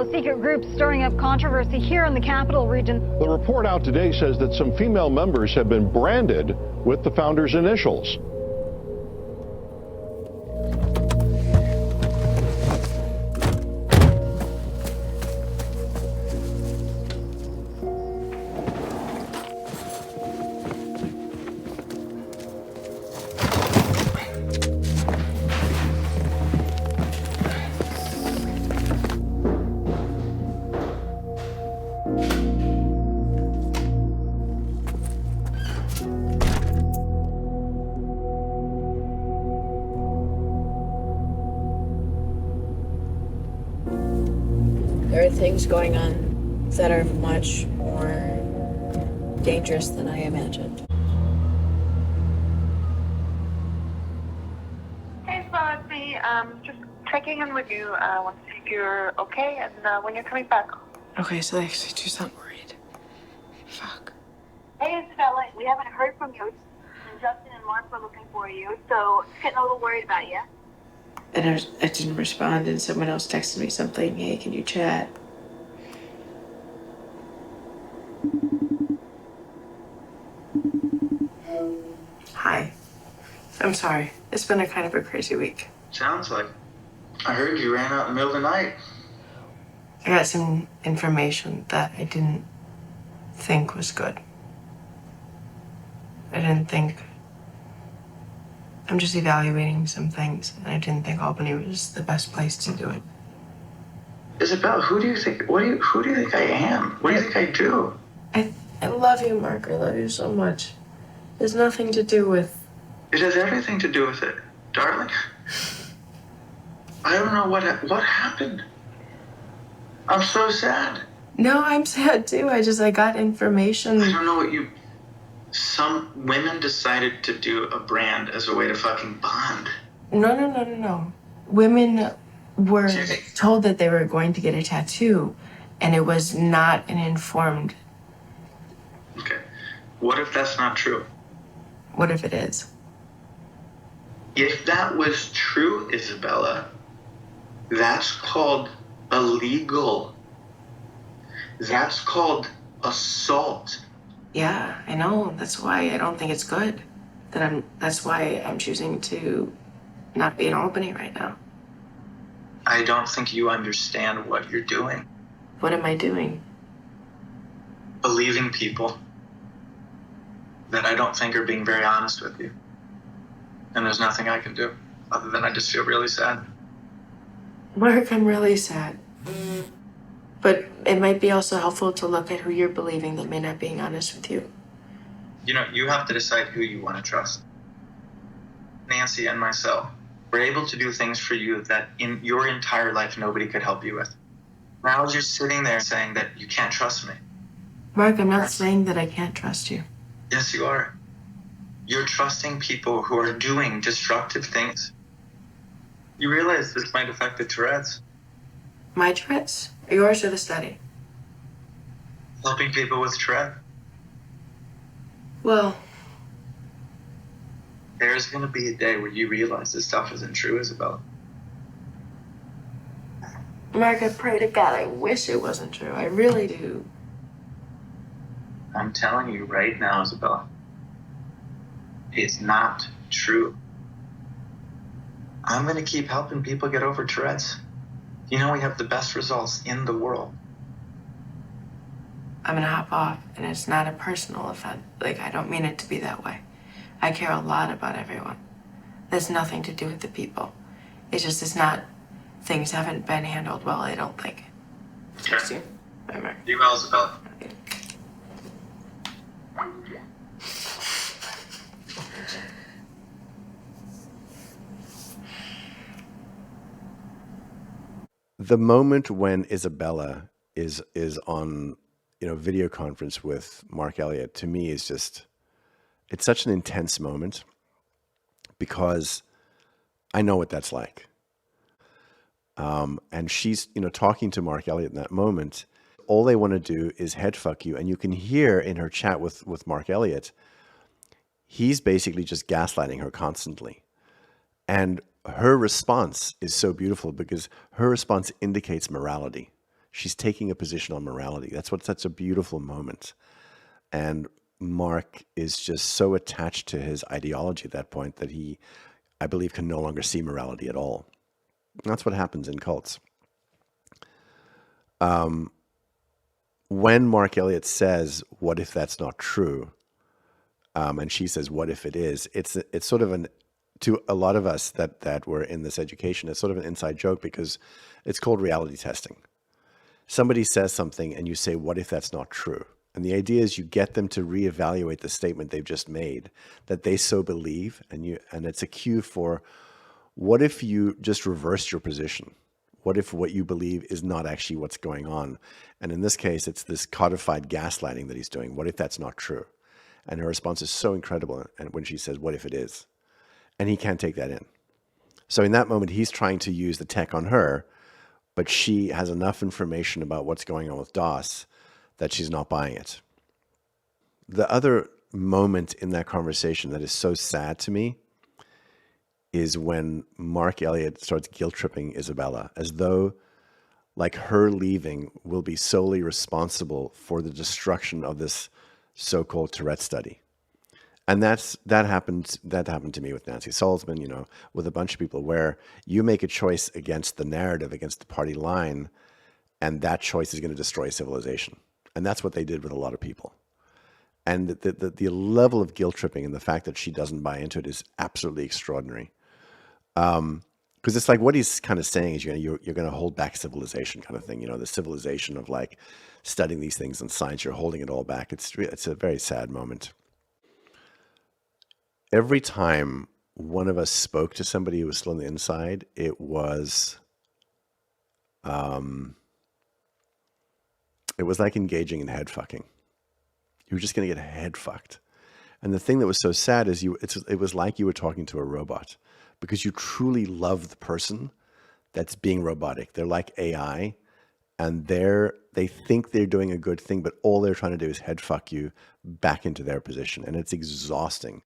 The secret group stirring up controversy here in the capital region. The report out today says that some female members have been branded with the founder's initials. There are things going on that are much more dangerous than I imagined. Hey, Isabella, it's me. Just checking in with you. I want to see if you're okay and when you're coming back. Okay, so they actually do sound worried. Fuck. Hey, Isabella, we haven't heard from you. And Justin and Mark were looking for you, so just getting a little worried about you. And I didn't respond, and someone else texted me something. Hey, can you chat? Hi. I'm sorry. It's been a kind of a crazy week. Sounds like. I heard you ran out in the middle of the night. I got some information that I didn't think was good. I didn't think... I'm just evaluating some things, and I didn't think Albany was the best place to do it. Isabella, who do you think I am? What do you think I do? I love you, Mark. I love you so much. There's nothing to do with... It has everything to do with it, darling. I don't know what happened. I'm so sad. No, I'm sad too. I got information. I don't know what some women decided to do a brand as a way to fucking bond. No. Women were told that they were going to get a tattoo, and it was not an informed... Okay. What if that's not true? What if it is? If that was true, Isabella, that's called illegal. That's called assault. Yeah, I know. That's why I don't think it's good. That's why I'm choosing to not be in Albany right now. I don't think you understand what you're doing. What am I doing? Believing people that I don't think are being very honest with you. And there's nothing I can do other than I just feel really sad. Mark, I'm really sad. But it might be also helpful to look at who you're believing that may not being honest with you. You know, you have to decide who you want to trust. Nancy and myself were able to do things for you that in your entire life nobody could help you with. Now you're sitting there saying that you can't trust me. Mark, I'm not saying that I can't trust you. Yes, you are. You're trusting people who are doing destructive things. You realize this might affect the Tourette's. My Tourette's? Yours or the study? Helping people with Tourette. Well... There's going to be a day where you realize this stuff isn't true, Isabella. Mark, I pray to God, I wish it wasn't true. I really do. I'm telling you right now, Isabella. It's not true. I'm going to keep helping people get over Tourette's. You know, we have the best results in the world. I'm gonna hop off, and it's not a personal offense. I don't mean it to be that way. I care a lot about everyone. There's nothing to do with the people. It's not, things haven't been handled well, I don't think. Trust you. Bye, Mark. Be well, Isabella. The moment when Isabella is on, video conference with Marc Elliot, to me is just, it's such an intense moment because I know what that's like. And she's, talking to Marc Elliot in that moment. All they want to do is head fuck you. And you can hear in her chat with Marc Elliot, he's basically just gaslighting her constantly. And her response is so beautiful because her response indicates morality. She's taking a position on morality. That's what's such a beautiful moment. And Mark is just so attached to his ideology at that point that he, I believe, can no longer see morality at all. And that's what happens in cults. When Marc Elliot says, "What if that's not true?" And she says, "What if it is?" It's sort of to a lot of us that were in this education, it's sort of an inside joke because it's called reality testing. Somebody says something and you say, "What if that's not true?" And the idea is you get them to reevaluate the statement they've just made that they so believe, and it's a cue for, what if you just reversed your position? What if what you believe is not actually what's going on? And in this case, it's this codified gaslighting that he's doing. What if that's not true? And her response is so incredible. And when she says, "What if it is?" And he can't take that in. So in that moment, he's trying to use the tech on her, but she has enough information about what's going on with DOS that she's not buying it. The other moment in that conversation that is so sad to me is when Marc Elliot starts guilt-tripping Isabella, as though like her leaving will be solely responsible for the destruction of this so-called Tourette study. And that happened to me with Nancy Salzman, with a bunch of people, where you make a choice against the narrative, against the party line, and that choice is going to destroy civilization. And that's what they did with a lot of people. And the level of guilt tripping and the fact that she doesn't buy into it is absolutely extraordinary. Because it's like what he's kind of saying is you're going to hold back civilization kind of thing. The civilization of like studying these things in science, you're holding it all back. It's a very sad moment. Every time one of us spoke to somebody who was still on the inside, it was like engaging in head fucking. You were just going to get head fucked. And the thing that was so sad is it was like you were talking to a robot, because you truly love the person that's being robotic. They're like AI, and they think they're doing a good thing, but all they're trying to do is head fuck you back into their position. And it's exhausting.